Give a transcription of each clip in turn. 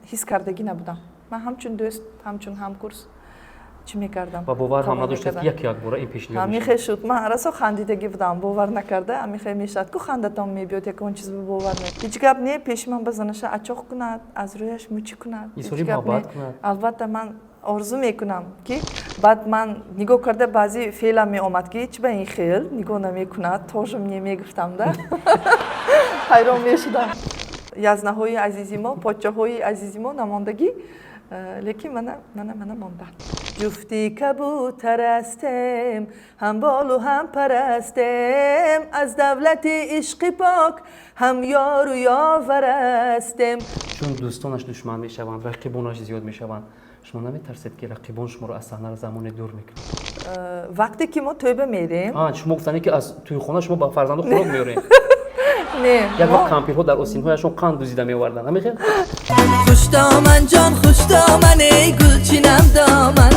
حس کردگی نبودم. من همچون دوست، همچون همکورس چی میکردم؟ و باور هم نداشتید که یک بار این پیشنهاد میشه. همیشه شد. من راستا خندیدگی بودم. باور نکرده. همیشه میشد که خندتام میبیاد یک اون چیز باور نمیکنه. هیچ گپ نه پیش من بزنش اچاق کند، از رویش موچی کند. هیچ محبت کند. البته من آرزو میکنم که بعد من نگاه کرده بعضی فعلا می آمد که چه به این خیل نگاه نمیکند. توجم نمیگفتم ده. حیران میشدم. یزنهای عزیزی ما، پادشاهای عزیزی ما نماندگی. لیکن من ماندم. جفتی کبوتر هستم، هم بال و هم پرستم، از دولت عشق پاک هم یار و یاور هستم. چون دوستانش دشمن میشوند، رقیبانش زیاد میشوند، شما نمیترسید که رقیبان شما رو از صحنه زمان دور میکنند؟ وقتی که ما توبه میریم، شما گفتنی که از توی خونه شما با فرزند خوراک میارین. نه یک وقت کامپیرها در اوسینهایشون قند دوزیده میآوردن. نمیخیر؟ خوش دامن جان خوش دامن ای گلچینم دامن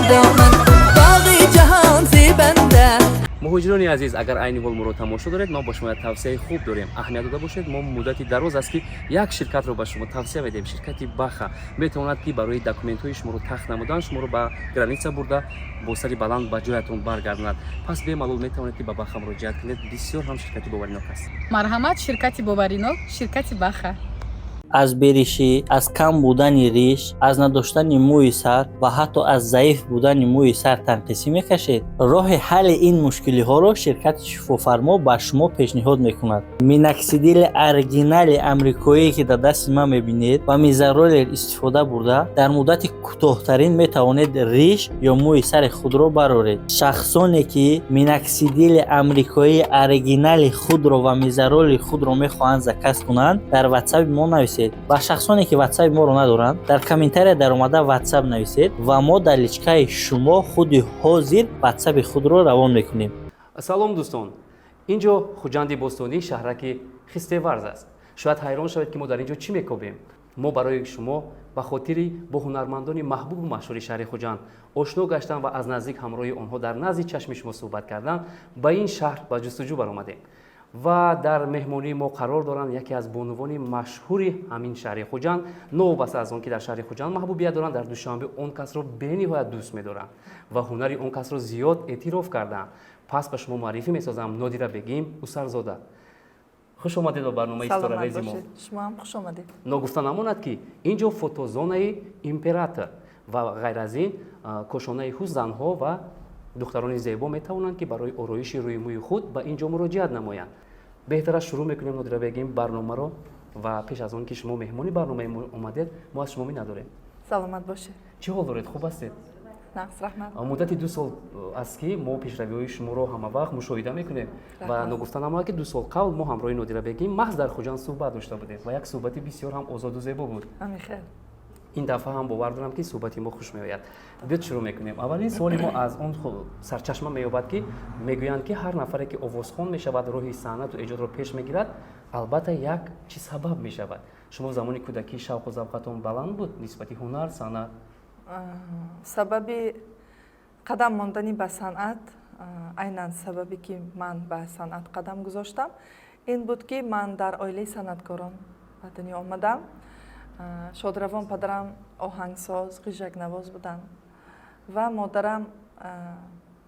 باقی جهان زیبنده. مهاجران عزیز، اگر عین حال ما رو تماشا دارید، ما با شما توصیه خوب داریم. اهمیت داده باشید. ما مدتی دراز است که یک شرکت رو با شما توصیه میدیم. شرکت باخا میتواند که برای داکومنت های شما رو تخت نمودن شما رو به گرانیسا برده با سری بلند به جایتون برگرداند. پس به معلوم میتوانید که به باخا مراجعه کنید. بسیار هم شرکت باوریناک است. مرحمت شرکت باوریناک، شرکت باخا. از بریشی، از کم بودن ریش، از نداشتن موی سر و حتی از ضعیف بودن موی سر تنقیسی میکشید. راه حل این مشکلی ها رو شرکت شفافرما به شما پیشنهاد میکند. میناکسیدیل اورجینال امریکایی که در دست ما میبینید و میزارول استفاده برده در مدت کوتاهترین میتوانید ریش یا موی سر خود رو برآورید. شخصانی که میناکسیدیل امریکایی اورجینال خود رو و میزارول خود رو میخواهند زکست کنند در واتساپ ما نویسید. و شخصانی که واتساپ ما رو ندارند در کامنتر در اومده واتساپ نویسید و ما در لیچکای شما خود حاضر واتساپ خود رو روان میکنیم. سلام دوستان، اینجا خوجند بوستانی شهرک خسته‌ورز است. شاید حیران شوید که ما در اینجا چی میکوبیم. ما برای شما به خاطر با هنرمندان محبوب و مشهور شهر خوجند آشنا گشتن و از نزدیک همراه آنها در نزد چشم شما صحبت کردن به این شهر با جستجو برآمدیم. و در مهمانی ما قرار دارند یکی از بانوان مشهور همین شهر خوجند. نوبسته از آن که در شهر خوجند محبوبیت دارند، در دوشنبه آن کس را به‌نهایت دوست می‌دارند و هنر آن کس را زیاد اعتراف کردند. پس به شما معرفی می‌سازم نادره بگیم اسرزاده. خوش آمدید به برنامه استوریز ما. شما هم خوش آمدید. نگفته نماند که اینجا فوتوزونه امپراتور و غیر از این کاشانه زنها و دختران زیبا میتوانند که برای آرایش روی موی خود به اینجا مراجعت نمایند. بهتر است شروع میکنیم نادره بگیم برنامه رو و پیش از آن که شما مهمانی برنامه ما اومدید ما از شما نداریم. سلامت باشید. چه حال دارید؟ خوب هستید؟ نقص رحمت. مدت 2 سال است که ما پیشروی‌های شما رو همه وقت مشاهده میکنیم و نگفتن اما که 2 سال قبل ما همراه نادره بگیم محض در خوجند صحبت داشته بودیم و یک صحبت بسیار هم آزاد و زیبا بود. خیر. این دفعه هم باور دارم که صحبت ما خوش میآید. بیاید شروع میکنیم. اولین سوال ما از اون سرچشمه مییابد که میگویند که هر نفری که آوازخوان میشود روحی صحنت و ایجاد رو پیش میگیرد البته یک چی سبب میشود. شما زمانی کودکی شوق و ذوقتون بلند بود نسبت هنر صحنت؟ سبب قدم ماندنی به صنعت، عیناً سببی که من به صنعت قدم گذاشتم این بود که من در عائله صنعتکاران به دنیا آمدم. شادروان پدرم آهنگساز، قیژک نواز بودن و مادرم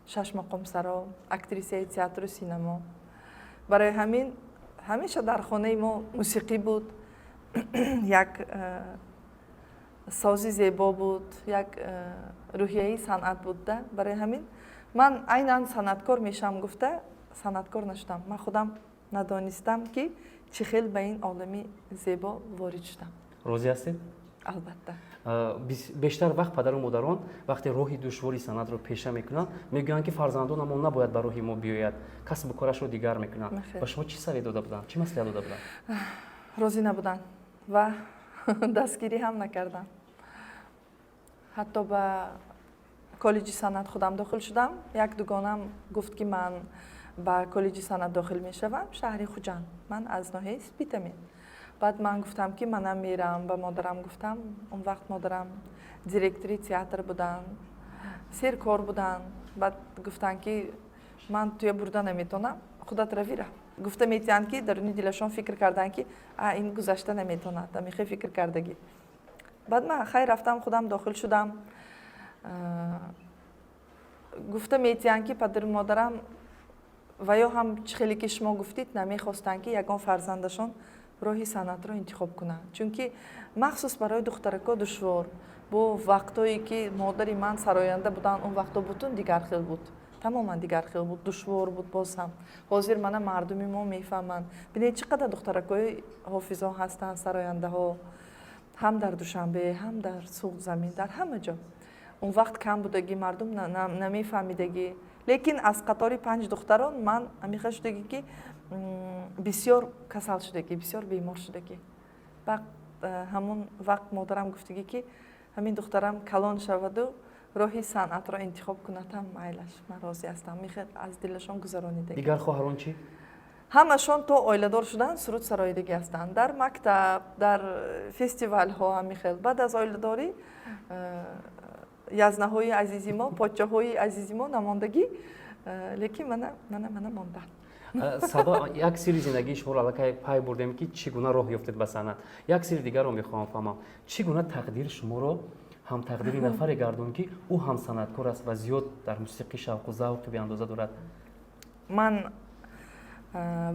6 مقام سرا، اکتریسه تئاتر و سینما. برای همین همیشه در خانه ما موسیقی بود، یک سازی زیبا بود، یک روحیه صنعت بود. برای همین من عیناً صنعتکار میشم گفته صنعتکار نشدم. من خودم ندانستم که چه خیلی به این عالمی زیبا وارد شدم. راضی هستید؟ البته. بیشتر وقت پدر و مادران وقتی راهی دشواری صنعت رو پیشه میکنن میگن که فرزندانمون نباید به راه ما بیاید، کسب و کارش رو دیگر میکنن. با شما چی سوی داده بودن؟ چی مسئله داده بودن؟ راضی نبودن و دستگیری هم نکردن. حتی به کالج صنعت خودم داخل شدم. یک دوگانم گفت که من به کالج صنعت داخل میشوم شهر خوجند. من از ناحیه سپیتمین. بعد من گفتم که منم میرم. به مادرم گفتم. اون وقت مادرم دیرکتوری تئاتر بودن، سرکار بودن. بعد گفتن که من توی برده نمیتونم، خودت روی را. گفته میتونن که درونی دلشون فکر کردن که این گذشته نمیتونه، میخوای فکر کردگی. بعد من خیر رفتم خودم داخل شدم. گفتم میتیان که پدر مادرم و یا هم خیلی که شما گفتید نمیخواستن که یگان فرزندشون راهی صنعت رو انتخاب کنن، چون که مخصوص برای دخترکا دشوار با وقتایی که مادری من سراینده بودن اون وقتا بودن دیگر خیلی بود، تماما دیگر خیلی بود، دشوار بود. باز هم حاضر من مردمی ما میفهمن. ببینید چقدر دخترکای حافظا هستن سراینده ها، هم در دوشنبه هم در سوق زمین در همه جا. اون وقت کم بودگی مردم نمیفهمیدگی، لیکن از قطار 5 دختران من همیشه شدگی که بسیار کسل شدگی، بسیار بیمار شدگی. بعد همون وقت مادرم گفتگی که همین دخترم کلان شود و راهی صنعت را انتخاب کند، هم مایلش من راضی هستم. میخواد از دلشون گذرانیدگی. دیگر خواهران چی؟ همشون تو اویله‌دار شدن، سرود سراییدگی هستند، در مکتب، در فستیوال ها هم میخواد. بعد از اویله‌داری язна ҳои азизи мо, подшоҳҳои азизи мо намондагӣ, лекин мана мондан. Садо, як сири зиндагии шуморо аллакай пай бурдем ки чӣ гуна роҳ ёфтед ба санъат. Як сири дигарро мехоҳам фаҳмам. Чӣ гуна тақдири шуморо ҳам тақдири нафаре гардон ки ӯ ҳам санъаткор аст ва зиёд дар мусиқӣ шавқу завқи беандоза дорад? Ман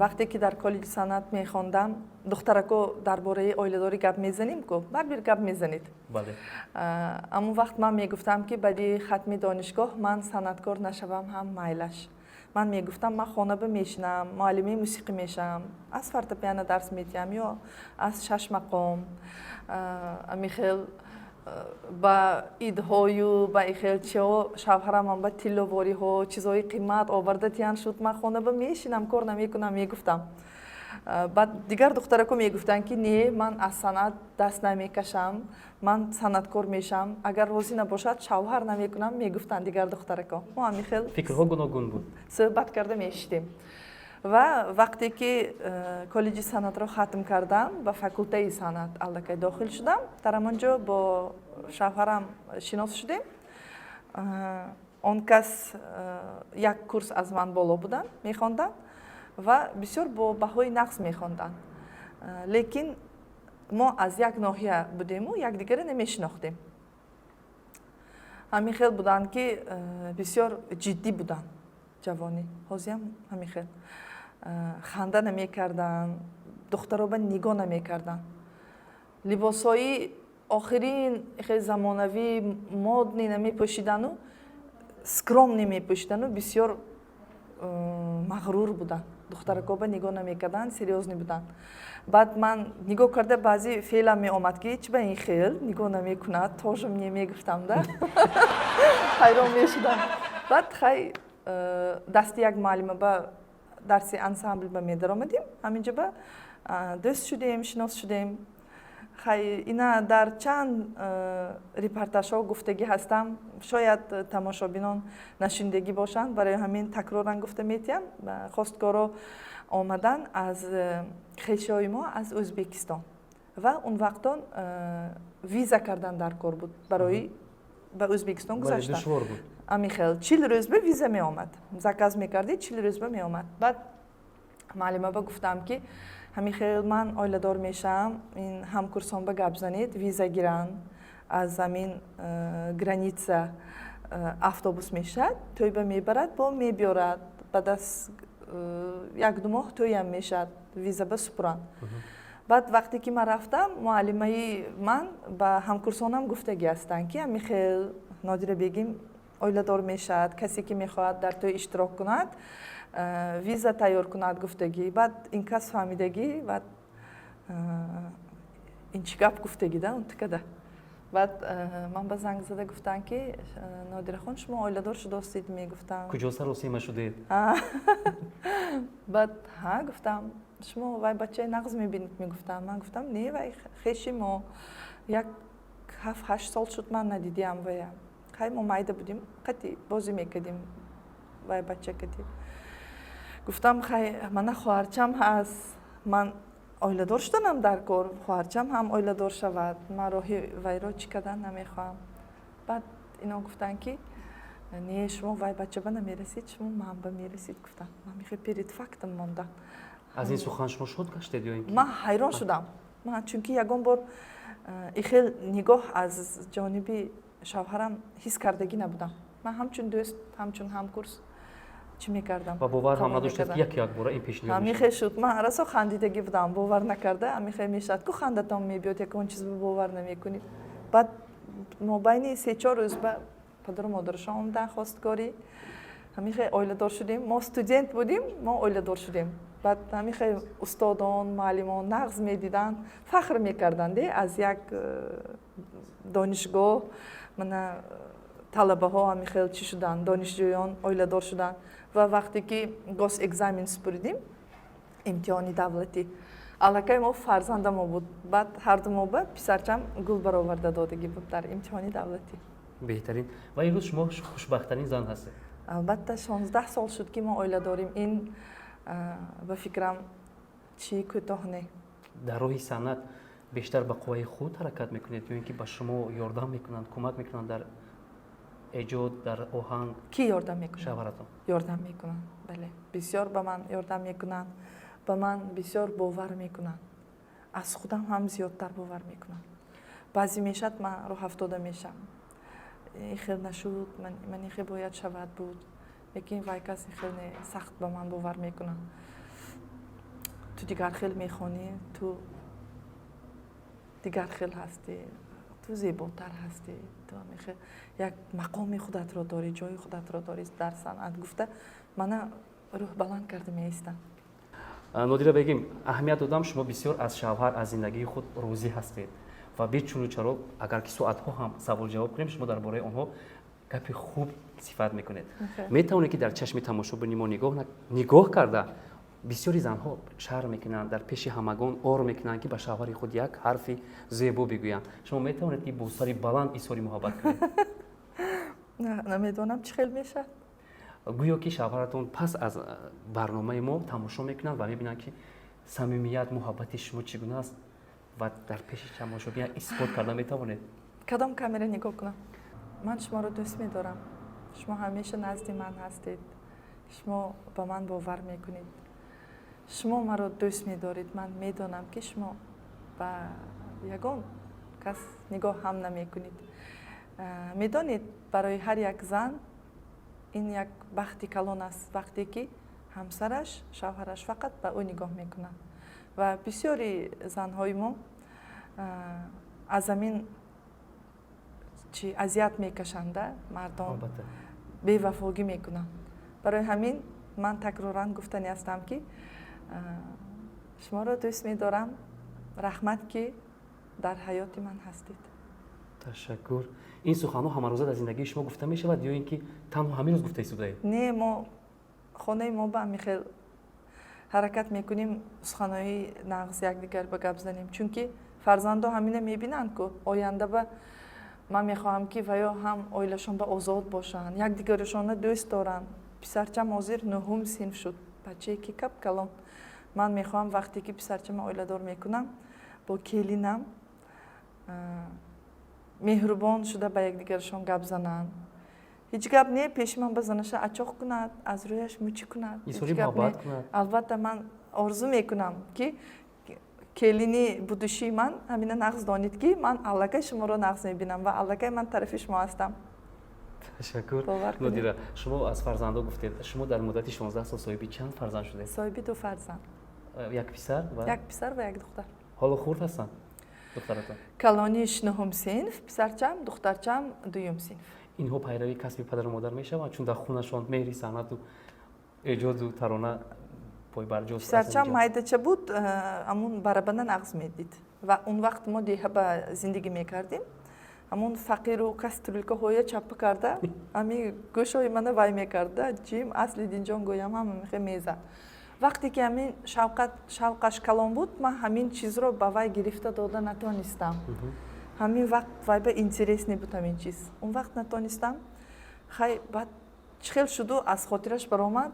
вақте ки дар коллеҷи санъат мехондам, духтарако дар бораи оиладорӣ гап мезанем ку, барбир гап мезанед. Бале. Амон вақт ман мегуфтам ки баъди хатми донишгоҳ ман санъаткор нашавам, ҳам майлаш. Ман мегуфтам ман хонаба мешинам, муаллимаи мусиқӣ мешавам, аз фортепиано дарс медиҳам ё аз 6 мақом. Амихел ба идҳою ба ихел чиҳо шавҳарамам ба тилловориҳо чизҳои қимат оварда тиян шуд, ман хонаба мешинам, кор намекунам, мегуфтам. Баъд дигар духтарако мегуфтанд ки не, ман аз санъат даст намекашам, ман санъаткор мешавам, агар розӣ набошад шавҳар намекунам, мегуфтанд дигар духтарако. мо амихел фикрҳо гуногун буд. суҳбат карда мешидем. ва вақте ки коллеҷи санъатро хатм кардам, ба факултаи санъат аллакай дохил шудам, дар ҳамонҷо бо шавҳарам шинос шудем. Он кас як курс аз ман боло буданд, мехонданд ва бисёр бо баҳои нақс мехонданд. Лекин мо аз як ноҳия будему, якдигаро намешинохтем. Ҳамин хел буданд ки бисёр ҷиддӣ буданд, ҷавонӣ, ҳозирам ҳамин хел. Ханда намекарданд, духтаро ба нигоҳ намекарданд. Либосҳои охирин хеле замонавӣ модни намепӯшидану скромни мепӯшидану бисёр мағрур буданд. Духтарако ба нигоҳ намекарданд, сериозни буданд. Баъд ман нигоҳ карда баъзи феълам меомад ки чӣ ба ин хел нигоҳ намекунад, тожам мегуфтамда. ҳайрон мешудам. Баъд хай дасти як муаллима ба дарси ансамбл ба медаромадем, ҳаминҷа ба дӯст шудем, шинос шудем. Хай ина дар чанд репортажҳо гуфтагӣ ҳастам, шояд тамошобинон нашундагӣ бошанд, барои ҳамин такроран гуфта метиҳам. Хостгоро омадан аз хешиҳои мо аз Ӯзбекистон ва он вақтон виза кардан дар кор буд, барои ба Ӯзбекистон гузаштан. Душвор буд. Амихел 40 рӯз ба виза меомад, заказ мекардӣ, 40 рӯз ба меомад. Баъд муаллима ба гуфтам ки ҳамихел ман оиладор мешавам, ин ҳамкурсон ба гап занед, виза гиранд, аз замин граница автобус мешавад, той ба мебарад, бо мебиёрад, баъд аз 1-2 моҳ тоям мешавад, виза ба супуранд. Баъд вақте ки ман рафтам, муаллимаи ман ба ҳамкурсонам гуфтагӣ ҳастанд ки ҳамихел Нодира бегим оиладор мешавад, касе ки мехоҳад дар той иштирок кунад, виза тайёр кунад гуфтагӣ. Баъд ин кас фаҳмидагӣ, баъд ин чӣ гап гуфтагида унтикада. Баъд ман ба занг зада гуфтам ки Нодирахон шумо оиладор шудастед, мегуфтам. Куҷо саросима шудед? Баъд ҳа гуфтам, шумо вай бачаи нағз мебинед, мегуфтам. Ман гуфтам не, вай хеши мо 7-8 сол шуд ман надидиам вая. Хай мо майда будем, қати бозӣ мекардем, вай бача кадем. Гуфтам хай мана хоҳарчам ҳаст, ман оиладор шуданам дар кор, хоҳарчам ҳам оиладор шавад, ман роҳи вайро чӣ кардан намехоҳам. Баъд ино гуфтанд ки не, шумо вай бача ба намерасед, шумо ман ба мерасед, гуфтам. Ман мехе перед фактам мондам. аз ин сухан шумо шод гаштед ё ин ки? Ман ҳайрон шудам. Ман чунки ягон бор ихел нигоҳ аз ҷониби шавҳарам ҳис кардагӣ набудам. Ман ҳамчун дӯст, ҳамчун ҳамкурс чӣ мекардам? ва бовар ҳам Қабул надоштед ки мекардам. як бора ин пешниҳод ҳамихе шуд. Ман расо хандидагӣ будам, бовар накарда, ҳамихе мешад ку хандатон мебиёд, якон чиз бовар намекунӣ. Баъд мобайни 3-4 рӯз ба падару модарашон омадан хостгорӣ. ҳамихе оиладор шудем. Мо студент будем, мо оиладор шудем. баъд ҳамихе устодон, муаллимон нағз медиданд, фахр мекарданд аз як донишгоҳ. Мана талабаҳо ҳамихел чӣ шуданд, донишҷӯён оиладор шуданд. Ва вақте ки гос экзамен супуридим, имтиҳони давлатӣ, аллакай мо фарзандамо буд. Баъд ҳарду мо ба писарчам гул бароварда додагӣ буд дар имтиҳони давлатӣ. беҳтарин. Ва имрӯз шумо хушбахттарин зан ҳастед. албатта 16 сол шуд ки мо оила дорем. Ин ба фикрам чӣ кӯтоҳ не. дар роҳи санъат бештар ба қувваи худ ҳаракат мекунед ё ин ки ба шумо ёрдам мекунанд, кӯмак мекунанд дар эҷод, дар оҳанг Ки ёрдам мекунад? шавҳаратон? Ёрдам мекунанд, бале. Бисёр ба ман ёрдам мекунанд, ба ман бисёр бовар мекунанд. Аз худам ҳам зиёдтар бовар мекунанд. баъзе мешад ман роҳ афтода мешам. ин хел нашуд, ман ин хел бояд шавад буд. лекин вай касе хел сахт ба ман бовар мекунад. ту дигар хел мехонӣ, ту дигар хел ҳастӣ, ту зеботар ҳастӣ, ту ҳамихел як мақоми худатро дорӣ, ҷои худатро дорӣ дар санъат гуфта мана рӯҳ баланд карда меистанд. нодира бегим, аҳамият додам, шумо бисёр аз шавҳар, аз зиндагии худ розӣ ҳастед ва бечуну чаро агар ки соатҳо ҳам савол ҷавоб кунем, шумо дар бораи онҳо гапи хуб сифат мекунед. метавонед ки дар чашми тамошобини мо нигоҳ карда бисёри занҳо шарм мекунанд, дар пеши ҳамагон ор мекунанд ки ба шавҳари худ як ҳарфи зебо бигӯянд. шумо метавонед ки бо сари баланд изҳори муҳаббат кунед? намедонам чӣ хел мешад. гӯё ки шавҳаратон пас аз барномаи мо тамошо мекунанд ва мебинанд ки самимият, муҳаббати шумо чӣ гуна аст ва дар пеши тамошобин исбот карда метавонед? кадом камера нигоҳ кунам? ман шуморо дӯст медорам. шумо ҳамеша назди ман ҳастед. шумо ба ман бовар мекунед. шумо маро дӯст медоред. ман медонам ки шумо ба ягон кас нигоҳ ҳам намекунед. медонед барои ҳар як зан ин як бахти калон аст, вақте ки ҳамсараш, шавҳараш фақат ба ӯ нигоҳ мекунад. ва бисёри занҳои мо аз замин чи азият мекашанда, мардон бевафогӣ мекунанд. барои ҳамин ман такроран гуфтани ҳастам ки шуморо дӯст медорам. раҳмат ки дар ҳаёти ман ҳастед. ташаккур. ин суханҳо ҳамарӯза дар зиндагии шумо гуфта мешавад ё ин ки танҳо ҳамин рӯз гуфта истодаед? не, мо хонаи мо ба ҳамихел ҳаракат мекунем, суханҳои нағз якдигар ба гап занем. чунки фарзандо ҳамина мебинанд ку оянда ба ман мехоҳам ки ваё ҳам оилашон ба озод бошанд, якдигарашона дӯст доранд. писарчам ҳозир 9-ум синф шуд, бачае ки кап калон. ман мехоҳам вақте ки писарчама оиладор мекунам, бо келинам меҳрубон шуда ба якдигарашон гап зананд. ҳеҷ гап не пеши ман базанаша ачоқ кунад, аз рӯяш мучӣ кунад. изҳори муҳаббат кунад. албатта ман орзу мекунам ки келини будушии ман ҳамина нағз донед ки ман аллакай шуморо нағз мебинам ва аллакай ман тарафи шумо ҳастам. ташаккур. бовар кунед. нодира, шумо аз фарзандо гуфтед. шумо дар муддати 16 сол соҳиби чанд фарзанд шудед? соҳиби 2 фарзанд. як писар ва як писар ва як духтар. ҳоло хурд ҳастанд духтаратон? калониш 9-ум синф, писарчам, духтарчам 2-ум синф. инҳо пайрави касби падару модар мешаванд, чун дар хунашон меҳри санъату эҷоду тарона пойбарҷост? писарчам майдача буд, амун барабана нағз медид ва он вақт мо деҳаба зиндагӣ мекардем. амун фақиру каструлкаҳоя чапа карда ами гӯшҳои мана вай мекарда ҷим асли динҷон гӯям ҳама мехе меза. вақте ки ҳамин шавқаш калон буд, ман ҳамин чизро ба вай гирифта дода натонистам. ҳамин вақт вай ба интерес небуд ҳамин чиз. он вақт натонистам. хай баъд чӣ хел шуду аз хотираш баромад.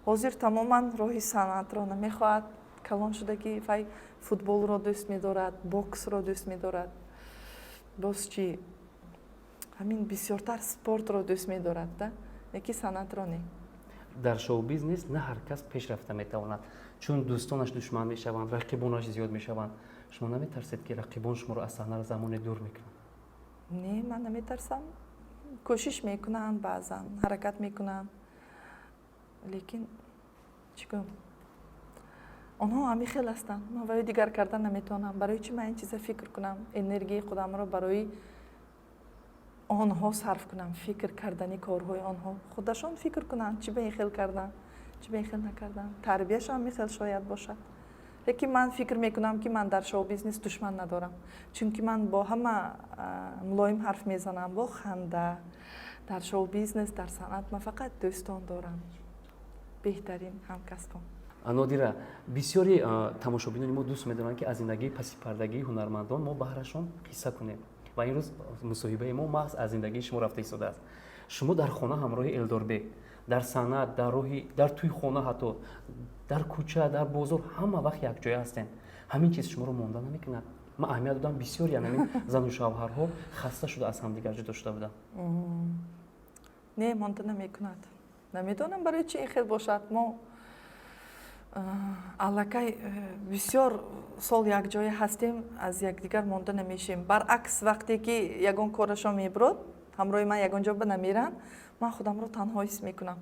ҳозир тамоман роҳи санъатро намехоҳад. калон шуда ки вай футболро дӯст медорад, боксро дӯст медорад. боз чӣ ҳамин бисёртар спортро дӯст медорад да, яки санъатро не. дар шоу-бизнес на ҳар кас пешрафта метавонад, чун дӯстонаш душман мешаванд, рақибонаш зиёд мешаванд. шумо наметарсед ки рақибон шуморо аз саҳна замоне дур мекунанд? не ман наметарсам. кӯшиш мекунанд, баъзан ҳаракат мекунанд, лекин чӣ гӯям, онҳо амихел ҳастанд. ман барои дигар кардан наметавонам. барои чӣ ман ин чиза фикр кунам, энергияи худамро барои онҳо сарф кунам, фикр кардани корҳои онҳо. худашон фикр кунанд, чӣ ба ин хел карданд, чӣ ба ин хел накарданд. тарбияшон михел шояд бошад. лекин ман фикр мекунам ки ман дар шоу-бизнес душман надорам, чунки ман бо ҳама мулоим ҳарф мезанам, бо ханда. дар шоу-бизнес, дар санъат ман фақат дӯстон дорам, беҳтарин ҳамкасбон. нодира, бисёри тамошобинони мо дӯст медоранд ки аз зиндагии пасипардагии ҳунармандон мо баҳрашон қисса кунем ва ин рӯз мусоҳибаи мо маҳз аз зиндагии шумо рафта истодааст. шумо дар хона ҳамроҳи Элдорбек, дар санъат, дар тӯи хона, ҳатто дар кӯча, дар бозор ҳама вақт якҷоя ҳастем. ҳамин чиз шуморо монда намекунад? ман аҳамият додам, бисёри ҳамин зану шавҳарҳо хаста шуда аз ҳамдигар ҷудо шуда буданд. не, монда намекунад. намедонам барои чӣ ин хел бошад. мо аллакай бисёр сол якҷоя ҳастем, аз якдигар монда намешем. баръакс вақте ки ягон корашон мебурод, ҳамроҳи ман ягон ҷо ба намеранд, ман худамро танҳо ҳис мекунам.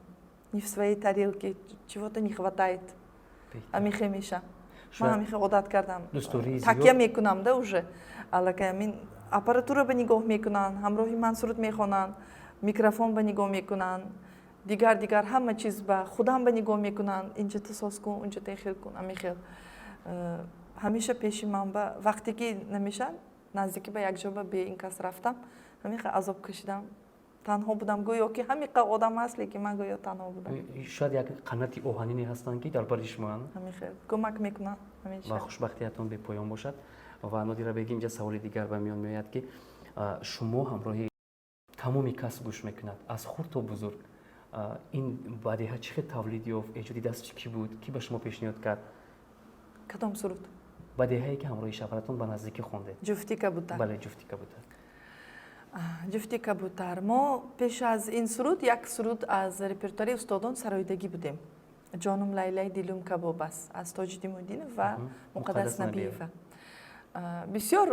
не в своей тарелке, чего-то не хватает. амихе меша. ман амихе одат кардам. такя мекунам да уже. аллакай амин аппаратура ба нигоҳ мекунанд, ҳамроҳи ман суруд мехонанд, микрофон ба нигоҳ мекунанд, дигар ҳама чиз ба худам ба нигоҳ мекунанд. инҷа ту соз кун, унҷа техел кун, амихел. ҳамеша пеши ман ба вақте ки намеша наздики ба якҷо ба бе ин кас рафтам, ҳамиқа азоб кашидам, танҳо будам, гӯё ки ҳамиқа одам ҳаст, лекин ман гӯё танҳо будам. шояд як қанати оҳанине ҳастанд ки дар бари шумоанд. ҳамихел кӯмак мекунанд ҳамеша. ва хушбахтиятон бепоён бошад. ва нодира бегим, инҷа саволи дигар ба миён меояд ки шумо ҳамроҳи тамоми кас гӯш мекунад, аз хурд то бузург. ин бадеҳа чӣ хел тавлид ёфт? эҷоди дасти ки буд? ки ба шумо пешниҳод кард? кадом суруд? бадеҳае ки ҳамроҳи шавҳаратон ба наздикӣ хондед. ҷуфти кабутар. бале, ҷуфти кабутар. ҷуфти кабутар. мо пеш аз ин суруд як суруд аз репертуари устодон сароидагӣ будем. ҷонум лайлай дилум кабоб аст, аз Тоҷиддин Муҳиддинов ва Муқаддас Набиева. бисёр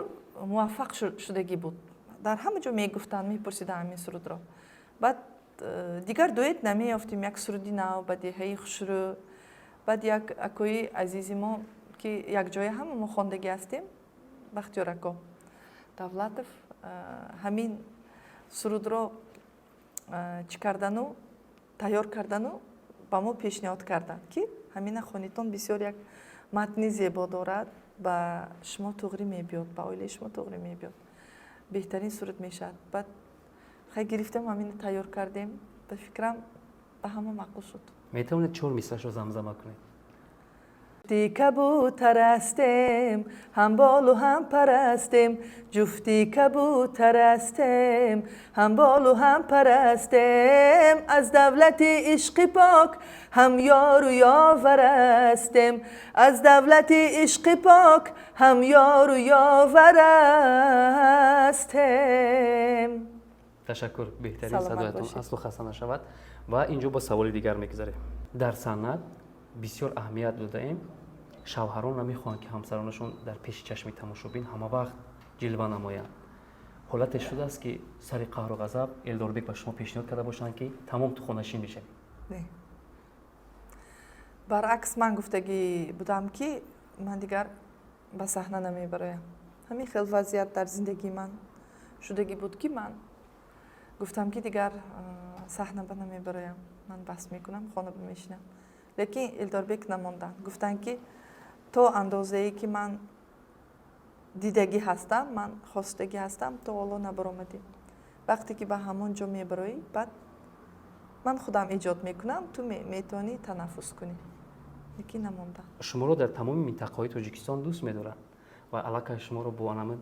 муваффақ шудагӣ буд. дар ҳама ҷо мегуфтанд, мепурсиданд ин сурудро. баъд дигар дуэт намеёфтем, як суруди нав, бадеҳаи хушрӯ. баъд як акои азизи мо ки якҷоя ҳама мо хондагӣ ҳастем, Бахтиёр ако Давлатов, ҳамин сурудро чӣ кардану, тайёр кардану ба мо пешниҳод карданд ки ҳамина хонитон бисёр як матни зебо дорад, ба шумо туғри мебиёд, ба оилаи шумо туғри мебиёд, беҳтарин суруд мешавад. баъд хай гирифтем, ҳамина тайёр кардем, ба фикрам ба ҳама маъқул шуд. метавонед 4 мисрашо замзама кунед? ҷуфти кабутар ҳастем, ҳам болу ҳам парастем. ҷуфти кабутар ҳастем, ҳам болу ҳам парастем. аз давлати ишқи пок ҳам ёру ёвар ҳастем. аз давлати ишқи пок ҳам ёру ёвар ҳастем. ташаккур, беҳтарин садоятон аслу хаста нашавад. ва инҷо ба саволи дигар мегузарем. дар санъат бисёр аҳамият додаем. шавҳарон намехоҳанд ки ҳамсаронашон дар пеши чашми тамошобин ҳама вақт ҷилва намоянд. ҳолате шудааст ки сари қаҳру ғазаб Элдорбек ба шумо пешниҳод карда бошанд ки тамом ту хонашин бишавед? баръакс ман гуфтагӣ будам ки ман дигар ба саҳна намебароям. ҳамин хел вазъият дар зиндагии ман шудагӣ буд ки ман гуфтам ки дигар саҳна ба намебароям, ман баҳс мекунам, хона бимешинам. лекин Элдорбек намонданд, гуфтанд ки то андозае ки ман дидагӣ ҳастам, ман хостагӣ ҳастам, то ҳоло набаромадӣ. вақте ки ба ҳамон ҷо мебароӣ, баъд ман худам эҷод мекунам, ту метавонӣ танаффус кунӣ. лекин намонданд. шуморо дар тамоми минтақаҳои Тоҷикистон дӯст медоранд ва аллакай шуморо бо анамин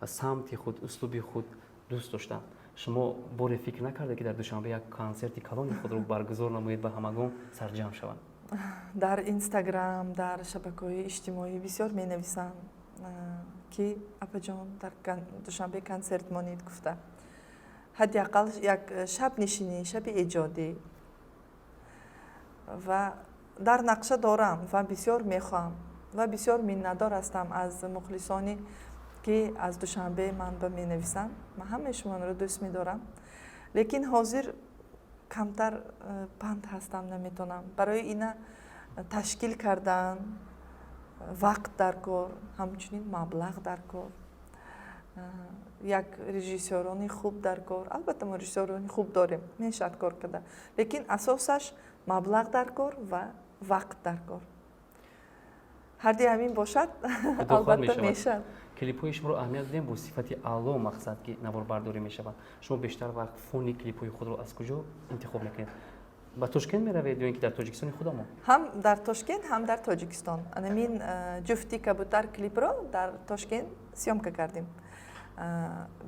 самти худ, услуби худ дӯст доштанд. шумо боре фикр накарда ки дар душанбе як консерти калони худро баргузор намоед ба ҳамагон сарҷамъ шаванд? дар Инстаграм, дар шабакаҳои иҷтимоӣ бисёр менависанд ки апаҷон дар душанбе консерт монед гуфта. ҳадди ақал як шаб нишинӣ, шаби эҷодӣ ва дар нақша дорам ва бисёр мехоҳам. و بسیار منتدار هستم از مخلصانی که از دوشنبه من به می نویسند. من همه شما رو دوست می دارم، لیکن حاضر کمتر پند هستم، نمیتونم. برای اینا تشکیل کردن وقت در کار، همچنین مبلغ در کار، یک رژیسورانی خوب در کار. البته ما رژیسورانی خوب داریم، میشه کار کرده، لیکن اساسش مبلغ در کار و وقت در کار. هر دی همین باشد البته میشه. کلیپ های شما رو اهمیت بدیم با صفت اعلی مقصد که نوار برداری میشود. شما بیشتر وقت فونی کلیپ های خود رو از کجا انتخاب میکنید؟ با تاشکند میروید یا اینکه در تاجیکستان خودمون؟ هم در تاشکند هم در تاجیکستان. همین جفتی کبوتر کلیپ رو در تاشکند سیامکا کردیم.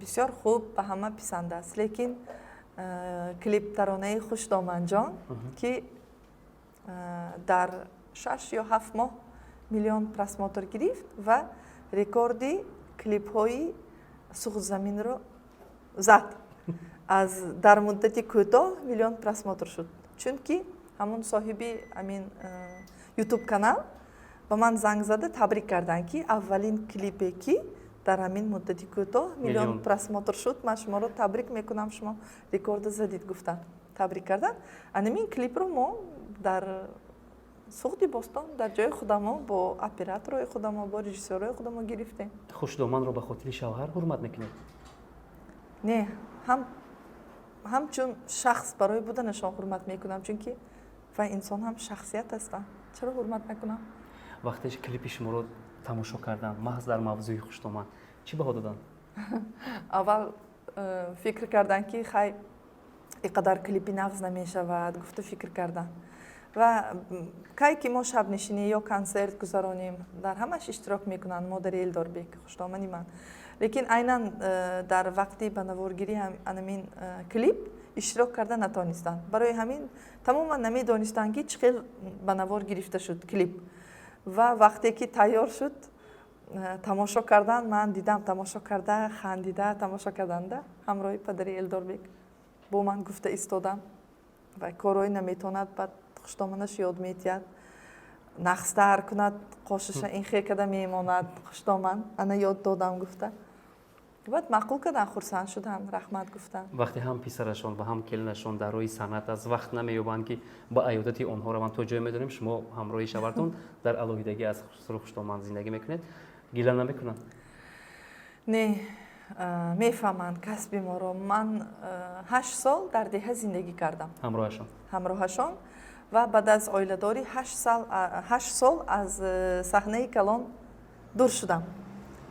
بسیار خوب، به همه پسند است. لیکن کلیپ ترانه خوش دامن جان که در 6 یا 7 ماه میلیون پرسماتر گرفت و رکوردی کلیپ های سوخت زمین رو زد. از در مدت کوتاه میلیون پرسماتر شد، چون که همون صاحبی همین یوتیوب کانال با من زنگ زده تبریک کردن که اولین کلیپی که در همین مدتی کوتاه میلیون پرسماتر شد، من شما رو تبریک میکنم، شما رکورد زدید. گفتن تبریک کردن. همین کلیپ رو ما در سوخت بوستان در جای خودمون با اپراتور خودمون با رژیسور خودمون گرفتیم. خوش دامن رو به خاطر شوهر حرمت میکنید؟ نه، همچون شخص برای بودنشان حرمت میکنم، چون که و انسان هم شخصیت هستن. چرا حرمت نکنم؟ وقتی کلیپ شما رو تماشا کردن محض در موضوع خوش دامن چی بها دادن؟ اول فکر کردن که خیلی اینقدر کلیپی نقض نمیشود، گفته فکر کردن. و کی که ما شب نشینی یا کنسرت گذارانیم در همش اشتراک میکنن. مادر ایلدار بیک خوشدامنی من، لیکن عینا در وقتی به نوارگیری همین کلیپ اشتراک کرده نتونستن. برای همین تماما نمیدونستن که چقدر به نوار گرفته شد کلیپ. و وقتی که تیار شد تماشا کردن، من دیدم تماشا کرده، خندیده تماشا کردنده همراه پدر ایلدار بیک با من گفته ایستادم و کارای نمیتوند بعد خوشدامنش یاد میتید، نقصه هر کند قاشش این خیر کده میماند خوشدامن انا یاد دادم گفته. بعد معقول کردن، خرسند شدن، رحمت گفتن. وقتی هم پسرشون و هم کلنشون در روی صنعت از وقت نمییابند که با عیادت آنها رو من توجه میدونیم، شما همراه شوهرتون در علایدگی از خوشدامن زندگی میکنید، گیله نمیکنن؟ نه، میفهمند کسب ما رو. من 8 سال در دهه زندگی کردم همراهشان و بعد از آیله‌داری 8 سال از صحنه کلان دور شدم.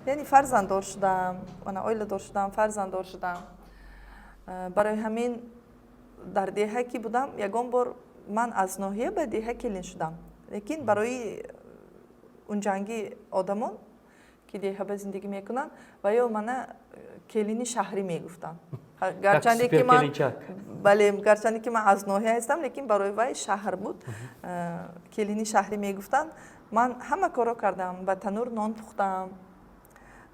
یعنی فرزنددار شدم، من آیله‌دار شدم، فرزنددار شدم. برای همین در دهه که بودم یگان بار من از ناحیه به دهه کلین شدم. لیکن برای اون جنگی آدمان که دهه به زندگی میکنن و یا من کلینی شهری میگفتن. گرچه که من بله، گرچه که من از ناحیه هستم، لیکن برای وای شهر بود. کلینی شهری میگفتن. من همه کارا کردم، به تنور نان پختم،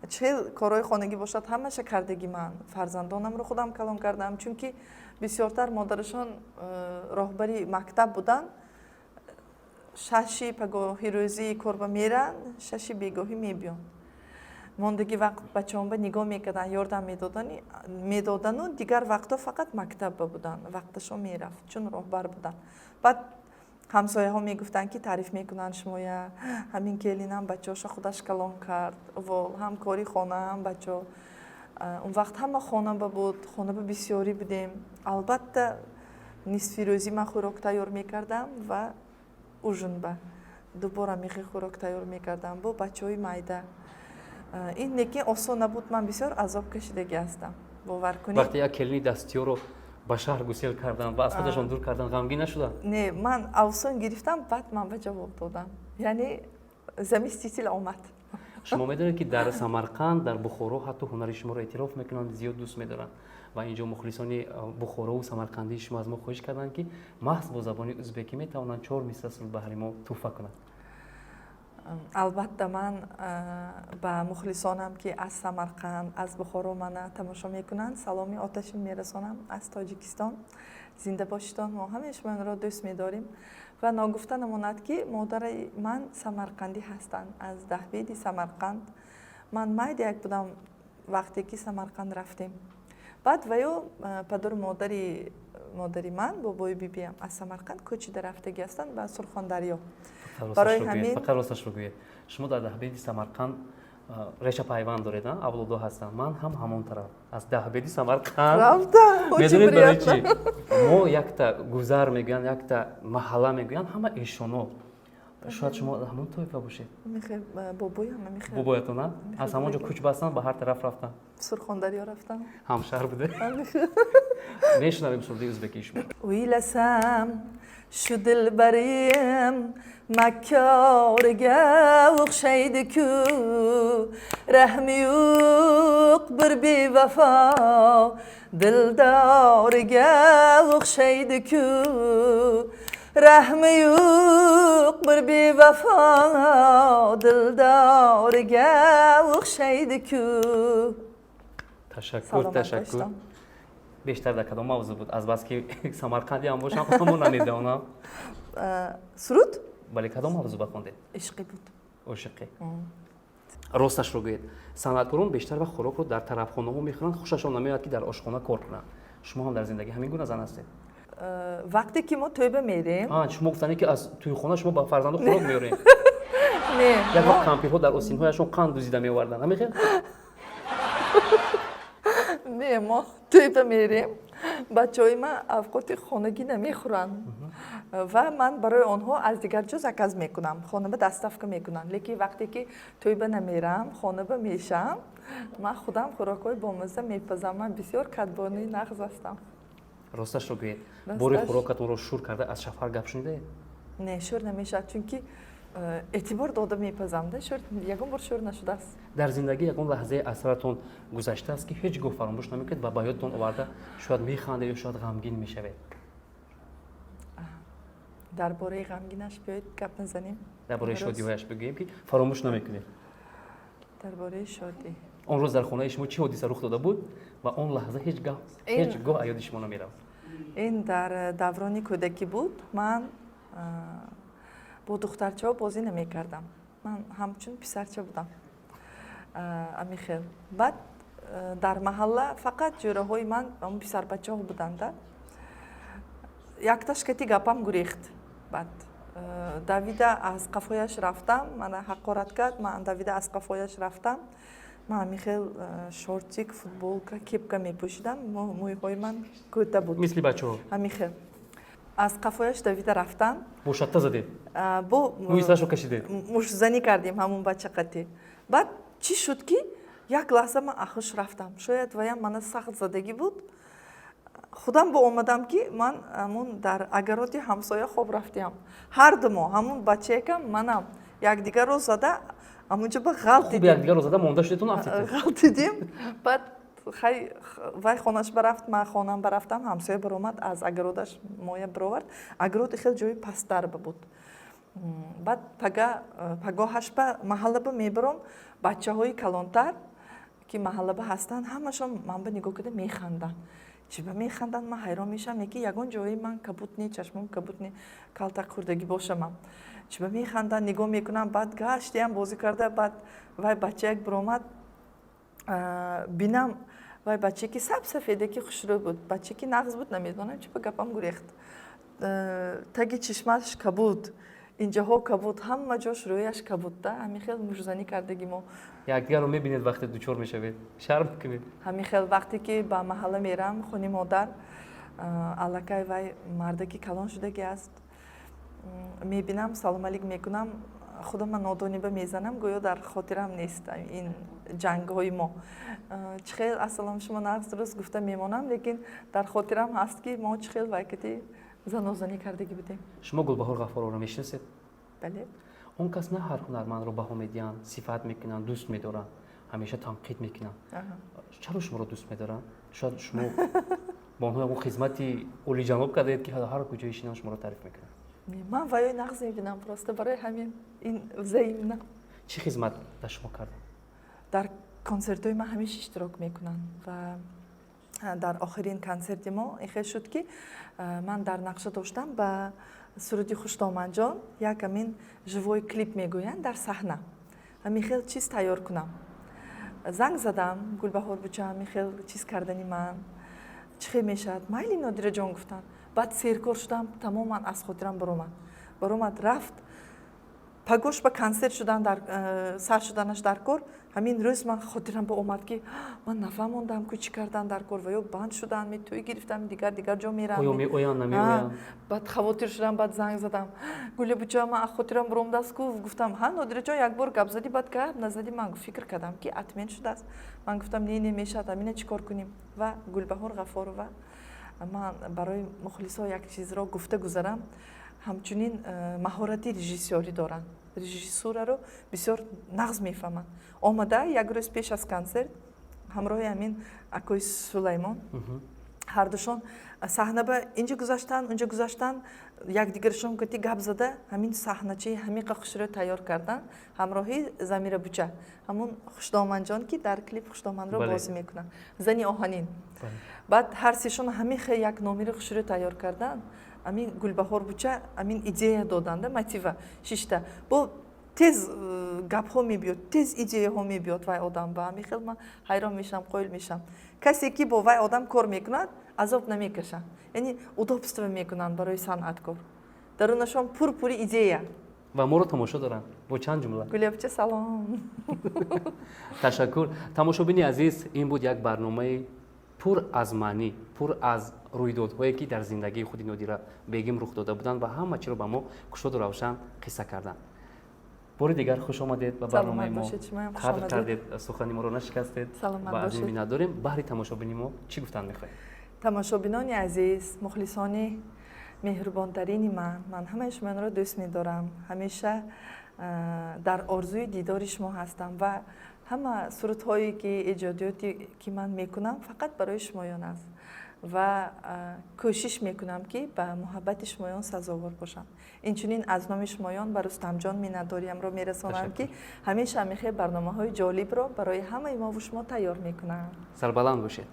چه کارهای خانگی باشد همشه کردگی. من فرزندانم رو خودم کلان کردم، چون که بسیارتر مادرشان راهبری مکتب بودن. 6 پگاهی روزی کار میرن، 6 بیگاهی میبیان. موندگی وقت بچه‌ام به نگاه میکردن، یاردم میدادن و دیگر وقتا فقط مکتب بودن، وقتشون میرفت چون راهبر بودن. بعد همسایه ها میگفتن که تعریف میکنن شما یا همین کلینم بچه‌اش خودش کلان کرد و هم کاری خانه هم بچه. اون وقت همه خانه بود، خانه بسیاری بودیم. البته نصف روزی من خوراک تیار میکردم و اوجنبه دوباره میخی خوراک تیار میکردم با بچه‌های مایده. این نکی آسان نبود، من بسیار عذاب کشیدگی هستم، باور کنید. وقتی یک کلینی دستیار رو به شهر گسیل کردن و از خودشون دور کردن غمگین نشدن؟ نه، من آسان گرفتم، بعد من به جواب دادم. یعنی زمین استیل آمد. شما میدونید که در سمرقند، در بخارا حتی هنر شما رو اعتراف میکنن، زیاد دوست میدارن و اینجا مخلصان بخارا و سمرقندی شما از ما خواهش کردن که محض با زبان ازبکی میتونن 4 مصرع صلح بحری ما توفه کنند. албатта ман ба мухлисонам ки аз Самарқанд, аз Бухоро мана тамошо мекунанд саломи оташин мерасонам аз Тоҷикистон. Зинда бошидон, мо ҳамаи шуморо дӯст медорем ва ногуфта намонад ки модари ман самарқандӣ ҳастанд, аз Даҳбеди Самарқанд. ман майда як будам вақте ки Самарқанд рафтем. баъд ваё падару модари ман бобои бибиям аз Самарқанд кӯчида рафтагӣ ҳастанд ба Сурхондарё. барои ҳамин фақат росташ гӯед, шумо дар Даҳбеди Самарқанд реша пайванд доред, авлодо ҳастанд. ман ҳам ҳамон тараф аз Даҳбеди Самарқанд медонед барои чӣ? мо якта гузар мегӯянд, якта маҳалла мегӯянд, ҳама эшоно. шояд шумо ҳамон тоифа бошед. бобоятона аз ҳамон ҷо кӯч бастанд, ба ҳар тараф рафтанд. Сурхондарё рафтам. ҳамшаҳр буде. мешунавем сурдии ӯзбекии шумо. O'ylasam shu dilbarim makkoriga o'xshaydi-ku, rahmi yo'q bir bevafo dildoriga o'xshaydi-ku, rahmi yo'q bir bevafo dildoriga o'xshaydi-ku. Tashakkur. бештар дар кадом мавзӯъ буд? Азбаски Самарқанди ҳам бошам, ҳамон намедонам. Суруд? Бале, кадом мавзӯъ бахондед? Ишқӣ буд. Ошиқӣ. Росташро гӯед, санъаткорон бештар ва хӯрокро дар тарафхонаҳо мехӯранд, хушашон намеояд ки дар ошхона кор кунанд. Шумо ҳам дар зиндагӣ ҳамин гуна зан ҳастед? вақте ки мо тӯйба мерем, шумо гуфтанед ки аз тӯйхона шумо ба фарзандо хӯрок меоред. не, як вақт кампирҳо дар осинҳояшон қанд дузида меоварданд, ҳамин? не, мо тӯйба мерем, бачаҳои ман авқоти хонагӣ намехӯранд ва ман барои онҳо аз дигар ҷо заказ мекунам, хонаба доставка мекунам. Лекин вақте ки тӯйба намерам, хонаба мешам, ман худам хӯрокҳои бомазза мепазам. Ман бисёр кадбони нағз ҳастам. Росташро гӯед, бори хӯрокатонро шур карда аз шафар гап шунидаед? Не, шур намешавад, чунки эътибор дода мепазам, шур ягон бор шур нашудааст. дар зиндагӣ ягон лаҳзаи асратон гузаштааст ки ҳеҷ гоҳ фаромӯш намекунед ва ба ёдтон оварда шояд механдед ё шояд ғамгин мешавед? дар бораи ғамгинаш биёед гап назанем. дар бораи шодиҳояш бигӯем ки фаромӯш намекунед. дар бораи шодӣ он рӯз дар хонаи шумо чӣ ҳодиса рух дода буд ва он лаҳза ҳеҷ гоҳ аз ёди шумо намеравад? ин дар даврони кӯдакӣ буд. Ман бо духтарчаҳо бозӣ намекардам. Ман ҳамчун писарча будам. Амихел. Баъд дар маҳалла фақат ҷӯраҳои ман писарбачаҳо буданда. Якташ кати гапам гурехт. Баъд давида аз қафояш рафтам, мана ҳақорат кард, ман давида аз қафояш рафтам. ман амихел шортик, футболка, кепка мепӯшидам. мӯйҳои ман кӯта буд. мисли бачаҳо? Амихел. аз қафояш давида рафтам. бо шатта задед? бо мӯйсарашро кашидед? мушзанӣ кардем ҳамон бача қати. баъд чӣ шуд ки як лаҳза ман ахуш рафтам. шояд ваям мана сахт задагӣ буд. худам бо омадам ки ман ҳамон дар агароди ҳамсоя хоб рафтем. ҳарду мо ҳамон бачаекам манам якдигарро зада ҳамонҷо ба ғалт дидем. якдигарро зада монда шудетон афтитед? ғалт дидем. баъд вай хонаш барафт, ман хонам барафтам, ҳамсоя баромад, аз агародаш моя баровард. агароди хел ҷои пасттар буд. баъд пагоҳаш ба маҳаллаба мебаром, бачаҳои калонтар ки маҳаллаба ҳастанд, ҳамашон манба нигоҳ карда механданд. чӣ ба механданд? ман ҳайрон мешавам, яки ягон ҷои ман кабут не, чашмом кабут не, калтак хӯрдагӣ бошамам. чӣ ба механданд, нигоҳ мекунам, баъд гаштиам бозӣ карда, баъд вай бачаек биромад, бинам вай бачаки сабсафеда ки хушрӯй буд, бачаки нағз буд, намедонам чӣ ба гапам гурехт. таги чишмаш кабуд, инҷаҳо кабуд, ҳама ҷош рӯяш кабудда. ҳамин хел мушзанӣ кардагӣ мо. якдигарро мебинед вақте дучор мешавед? шарм мекунед? ҳамин хел вақте ки ба маҳалла мерам, хони модар, аллакай вай мардаки калон шудагӣ аст. мебинам, салом алик мекунам, худама нодониба мезанам, гӯё дар хотирам нест ин ҷангҳои мо. чӣ хел ассалом шумо нағз дуруст гуфта мемонам, лекин дар хотирам ҳаст ки мо чӣ хел вайкати занозанӣ кардагӣ будем. шумо Гулбаҳор Ғаффорова мешинасед? бале. он кас на ҳар ҳунармандро баҳо медиҳанд, сифат мекунанд, дӯст медоранд, ҳамеша танқид мекунанд. чаро шуморо дӯст медоранд? шояд шумо ба онҳо ягон хизмати олиҷаноб кардед ки ҳар куҷои шинан шуморо таъриф мекунанд? ман ваёй нағз мебинам, просто барои ҳамин ин взаимна. чӣ хизмат дар шумо кард? дар консертҳои ман ҳамеша иштирок мекунанд ва дар охирин консерти мо ихел шуд ки ман дар нақша доштам ба суруди Хуштоманҷон як амин живой клип мегӯянд дар саҳна. Михел чиз тайёр кунам. Занг задам, Гулбаҳор буча, Михел чиз кардани ман чӣ хел мешавад? Майли Нодираҷон гуфтанд. Баъд серкор шудам, тамоман аз хотирам баромад рафт. Пагош ба консерт шудан сар шуданаш дар кор, ҳамин рӯз ман хотирам ба омад ки ман нафаҳмондам ки чӣ кардан дар кор ва ё банд шудан, ми тӯй гирифтам, дигар ҷо мерам. оё меоянд намеоянд? Баъд хавотир шудам, баъд занг задам. Гуле буча, ман аз хотирам баромадааст ку, гуфтам ҳа Нодираҷон як бор гап задӣ, баъд гап назадӣ. Ман фикр кардам ки атмен шудааст. Ман гуфтам не мешавад, амина чӣ кор кунем? Ва Гулбаҳор Ғафорова, ман барои мухлисҳо як чизро гуфта гузарам. ҳамчунин маҳорати режиссёрӣ доранд. Режиссураро бисёр нағз мефаҳманд. Омада як рӯз пеш аз консерт ҳамроҳи ҳамин акои Сулаймон ҳардушон саҳна ба инҷа гузаштанд, унҷа гузаштанд, якдигарашон гати гап зада ҳамин саҳначаи ҳамиқа хушро тайёр карданд ҳамроҳи Замира Буча, ҳамун Хуштоманҷон ки дар клип Хуштоманро бозӣ мекунанд, зани оҳанин. Баъд ҳар сешон ҳамиқа як номери хушро тайёр карданд. Амин Гулбаҳор Буча амин идея доданда мотива шишта. Бо тез гапҳо мебиёд, тез идеяҳо мебиёд вай одам ба Михел ман ҳайрон мешам, қоил мешам. Касе ки бо вай одам кор мекунад, азоб намекашад. Яъни удобство мекунанд барои санъаткор. Дарунашон пури идея. ва моро тамошо доранд бо чанд ҷумла. Гулия Буча салом. ташаккур. Тамошобини азиз, ин буд як барномаи пур аз маънӣ, пур аз рӯйдодҳое ки дар зиндагии худи Нодира Бегим рух дода буданд ва ҳама чиро ба мо кушоду равшан қисса карданд. бори дигар хуш омадед ба барномаи мо. қадр кардед, сухани моро нашикастед. Ва аз ин миннат дорем. баҳри тамошобини мо чӣ гуфтан мехоҳед? тамошобинони азиз, мухлисони меҳрубонтарини ман ҳамаи шуморо дӯст медорам. ҳамеша дар орзуи дидори шумо ҳастам ва ҳама сурудҳое ки эҷодиёте ки ман мекунам фақат барои шумоён аст ва кӯшиш мекунам ки ба муҳаббати шумоён сазовор бошам. Инчунин аз номи шумоён ба Рустамҷон миннатдориамро мерасонам ки ҳамеша ҳамихел барномаҳои ҷолибро барои ҳамаи мову шумо тайёр мекунам. Сарбаланд бошед.